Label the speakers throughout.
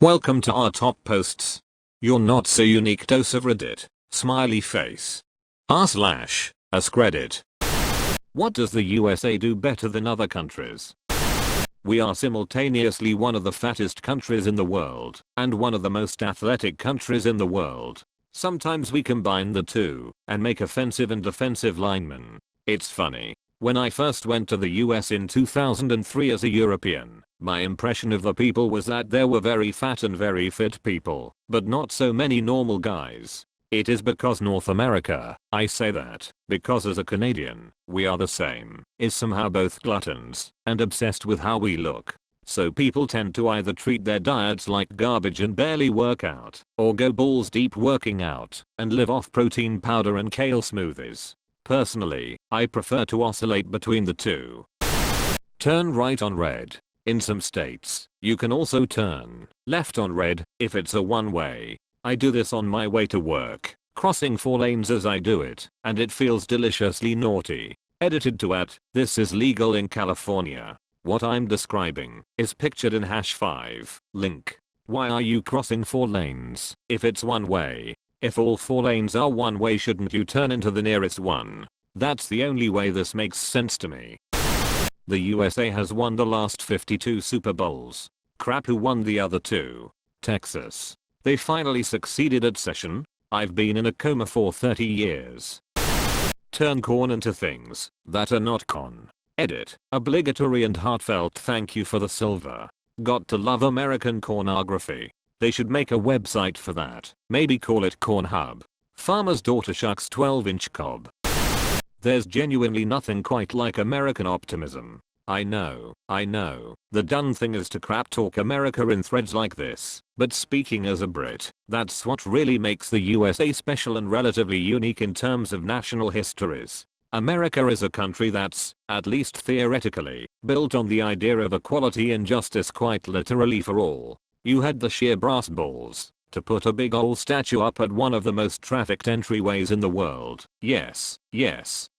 Speaker 1: Welcome to our top posts. Your not so unique dose of Reddit. Smiley face. AskReddit. What does the USA do better than other countries? We are simultaneously one of the fattest countries in the world and one of the most athletic countries in the world. Sometimes we combine the two and make offensive and defensive linemen. It's funny. When I first went to the US in 2003 as a European, my impression of the people was that there were very fat and very fit people, but not so many normal guys. It is because North America, I say that, because as a Canadian, we are the same, is somehow both gluttons and obsessed with how we look. So people tend to either treat their diets like garbage and barely work out, or go balls deep working out and live off protein powder and kale smoothies. Personally, I prefer to oscillate between the two. Turn right on red. In some states, you can also turn left on red if it's a one-way. I do this on my way to work, crossing 4 lanes as I do it, and it feels deliciously naughty. Edited to "This is legal in California." What I'm describing is pictured in #5 link. Why are you crossing 4 lanes if it's one way? If all 4 lanes are one way, shouldn't you turn into the nearest one? That's the only way this makes sense to me. The USA has won the last 52 Super Bowls. Crap, who won the other 2? Texas. They finally succeeded at session. I've been in a coma for 30 years. Turn corn into things that are not con. Edit. Obligatory and heartfelt thank you for the silver. Got to love American cornography. They should make a website for that. Maybe call it Corn Hub. Farmer's daughter shucks 12-inch cob. There's genuinely nothing quite like American optimism. I know. The done thing is to crap talk America in threads like this, but speaking as a Brit, that's what really makes the USA special and relatively unique in terms of national histories. America is a country that's, at least theoretically, built on the idea of equality and justice, quite literally for all. You had the sheer brass balls to put a big ol' statue up at one of the most trafficked entryways in the world. Yes,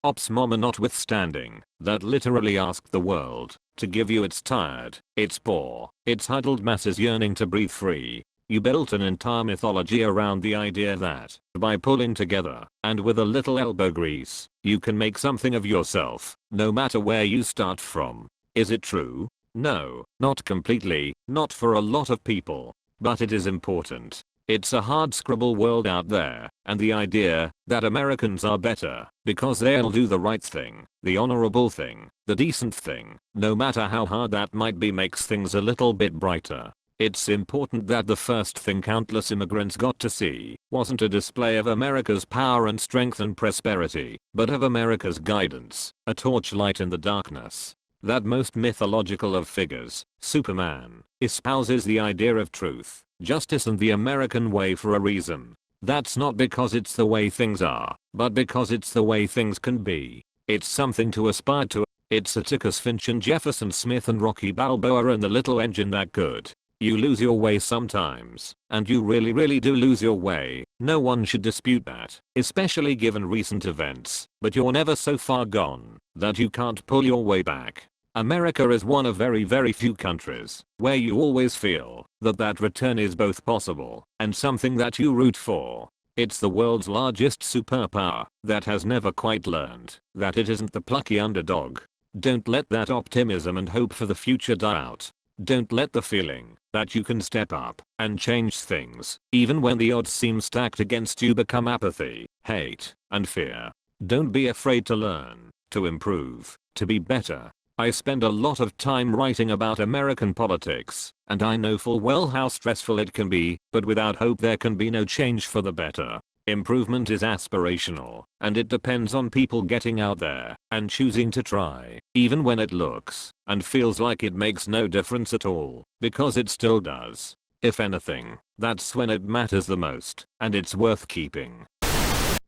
Speaker 1: ops mama notwithstanding, that literally asked the world to give you its tired, its poor, its huddled masses yearning to breathe free. You built an entire mythology around the idea that, by pulling together, and with a little elbow grease, you can make something of yourself, no matter where you start from. Is it true? No, not completely, not for a lot of people. But it is important. It's a hardscrabble world out there, and the idea that Americans are better because they'll do the right thing, the honorable thing, the decent thing, no matter how hard that might be, makes things a little bit brighter. It's important that the first thing countless immigrants got to see wasn't a display of America's power and strength and prosperity, but of America's guidance, a torchlight in the darkness. That most mythological of figures, Superman, espouses the idea of truth, justice and the American way for a reason. That's not because it's the way things are, but because it's the way things can be. It's something to aspire to. It's Atticus Finch and Jefferson Smith and Rocky Balboa and the little engine that could. You lose your way sometimes, and you really do lose your way. No one should dispute that, especially given recent events, but you're never so far gone that you can't pull your way back. America is one of very few countries where you always feel that return is both possible and something that you root for. It's the world's largest superpower that has never quite learned that it isn't the plucky underdog. Don't let that optimism and hope for the future die out. Don't let the feeling that you can step up and change things, even when the odds seem stacked against you, become apathy, hate, and fear. Don't be afraid to learn, to improve, to be better. I spend a lot of time writing about American politics, and I know full well how stressful it can be, but without hope there can be no change for the better. Improvement is aspirational, and it depends on people getting out there and choosing to try, even when it looks and feels like it makes no difference at all, because it still does. If anything, that's when it matters the most, and it's worth keeping.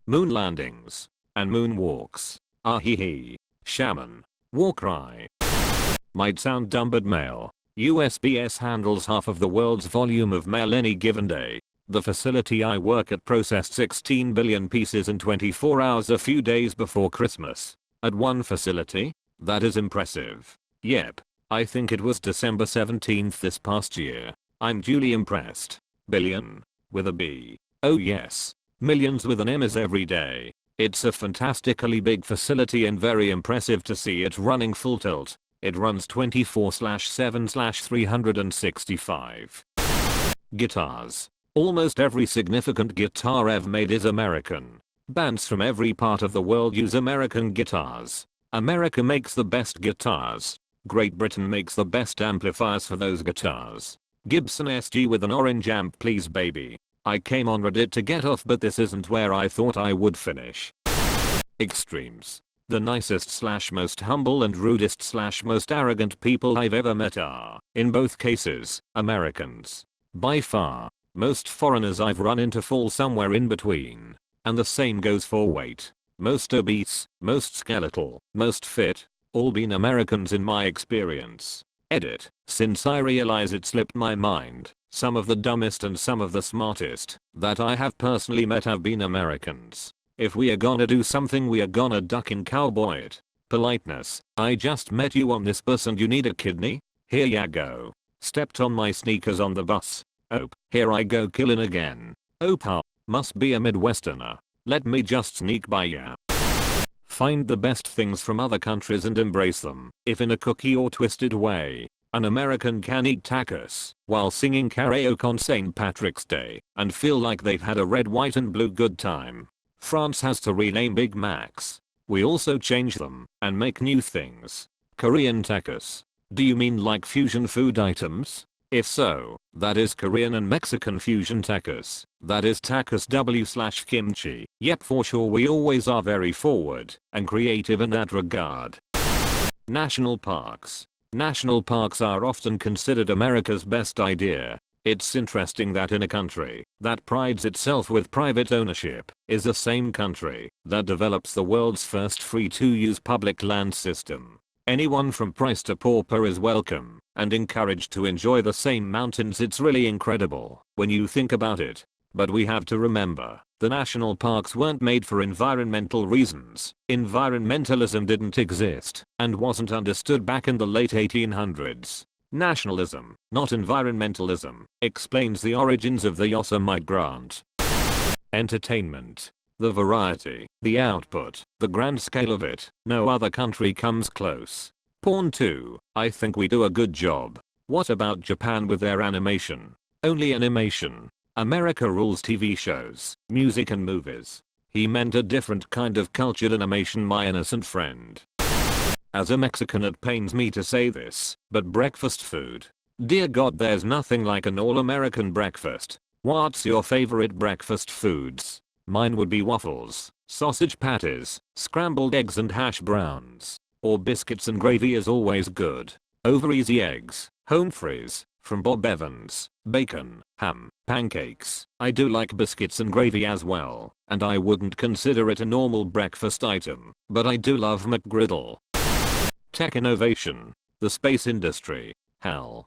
Speaker 1: Moon landings and moonwalks. Ah hee hee. Shaman. War cry. Might sound dumb, but mail. USPS handles half of the world's volume of mail any given day. The facility I work at processed 16 billion pieces in 24 hours a few days before Christmas. At one facility? That is impressive. Yep. I think it was December 17th this past year. I'm duly impressed. Billion. With a B. Oh yes. Millions with an M is every day. It's a fantastically big facility and very impressive to see it running full tilt. It runs 24/7/365. Guitars. Almost every significant guitar ever made is American. Bands from every part of the world use American guitars. America makes the best guitars. Great Britain makes the best amplifiers for those guitars. Gibson SG with an orange amp please baby. I came on Reddit to get off but this isn't where I thought I would finish. Extremes. The nicest / most humble and rudest / most arrogant people I've ever met are, in both cases, Americans. By far. Most foreigners I've run into fall somewhere in between. And the same goes for weight. Most obese, most skeletal, most fit, all been Americans in my experience. Edit. Since I realize it slipped my mind, some of the dumbest and some of the smartest that I have personally met have been Americans. If we are gonna do something we are gonna duck and cowboy it. Politeness. I just met you on this bus and you need a kidney? Here ya go. Stepped on my sneakers on the bus. Oh, here I go killing again. Oh pal, must be a Midwesterner. Let me just sneak by ya. Find the best things from other countries and embrace them, if in a cookie or twisted way. An American can eat tacos while singing karaoke on St. Patrick's Day and feel like they've had a red, white and blue good time. France has to rename Big Macs. We also change them and make new things. Korean tacos. Do you mean like fusion food items? If so, that is Korean and Mexican fusion tacos. That is tacos W/kimchi. Yep, for sure we always are very forward and creative in that regard. National parks. National parks are often considered America's best idea. It's interesting that in a country that prides itself with private ownership is the same country that develops the world's first free-to-use public land system. Anyone from price to pauper is welcome and encouraged to enjoy the same mountains. It's really incredible when you think about it. But we have to remember, the national parks weren't made for environmental reasons. Environmentalism didn't exist and wasn't understood back in the late 1800s. Nationalism, not environmentalism, explains the origins of the Yosemite grant. Entertainment. The variety, the output, the grand scale of it, no other country comes close. Porn too, I think we do a good job. What about Japan with their animation? Only animation. America rules TV shows, music and movies. He meant a different kind of cultured animation, my innocent friend. As a Mexican it pains me to say this, but breakfast food. Dear God, there's nothing like an all-American breakfast. What's your favorite breakfast foods? Mine would be waffles, sausage patties, scrambled eggs and hash browns. Or biscuits and gravy is always good. Over easy eggs, home freeze, from Bob Evans, bacon, ham, pancakes. I do like biscuits and gravy as well, and I wouldn't consider it a normal breakfast item, but I do love McGriddle. Tech innovation. The space industry. Hell.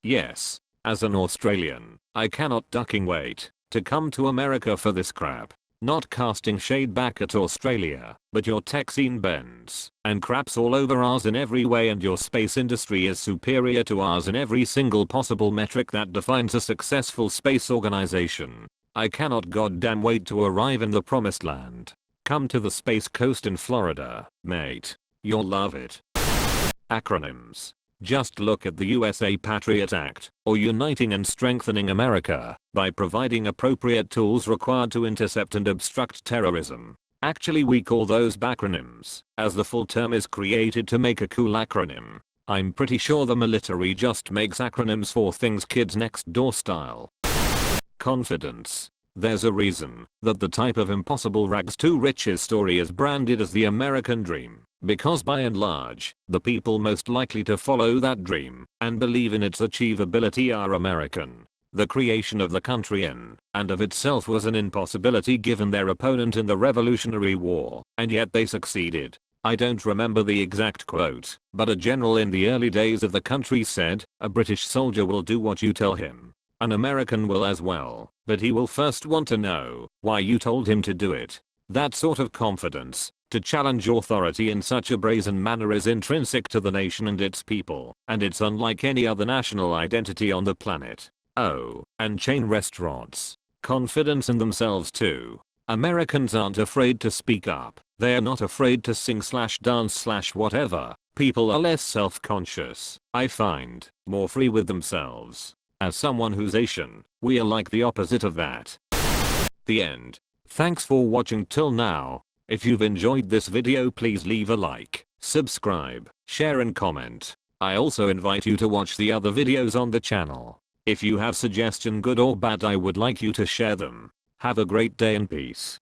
Speaker 1: Yes. As an Australian, I cannot ducking wait to come to America for this crap. Not casting shade back at Australia, but your tech scene bends and craps all over ours in every way, and your space industry is superior to ours in every single possible metric that defines a successful space organization. I cannot goddamn wait to arrive in the promised land. Come to the Space Coast in Florida, mate. You'll love it. Acronyms. Just look at the USA Patriot Act, or uniting and strengthening America by providing appropriate tools required to intercept and obstruct terrorism. Actually, we call those backronyms, as the full term is created to make a cool acronym. I'm pretty sure the military just makes acronyms for things kids next door style. Confidence. There's a reason that the type of impossible rags to riches story is branded as the American dream. Because by and large, the people most likely to follow that dream and believe in its achievability are American. The creation of the country in and of itself was an impossibility given their opponent in the Revolutionary War, and yet they succeeded. I don't remember the exact quote, but a general in the early days of the country said, "A British soldier will do what you tell him. An American will as well, but he will first want to know why you told him to do it." That sort of confidence To challenge authority in such a brazen manner is intrinsic to the nation and its people, and it's unlike any other national identity on the planet. Oh, and chain restaurants. Confidence in themselves too. Americans aren't afraid to speak up. They are not afraid to sing slash dance slash whatever. People are less self-conscious, I find, more free with themselves. As someone who's Asian, we are like the opposite of that. The end. Thanks for watching till now. If you've enjoyed this video, please leave a like, subscribe, share and comment. I also invite you to watch the other videos on the channel. If you have suggestion good or bad, I would like you to share them. Have a great day and peace.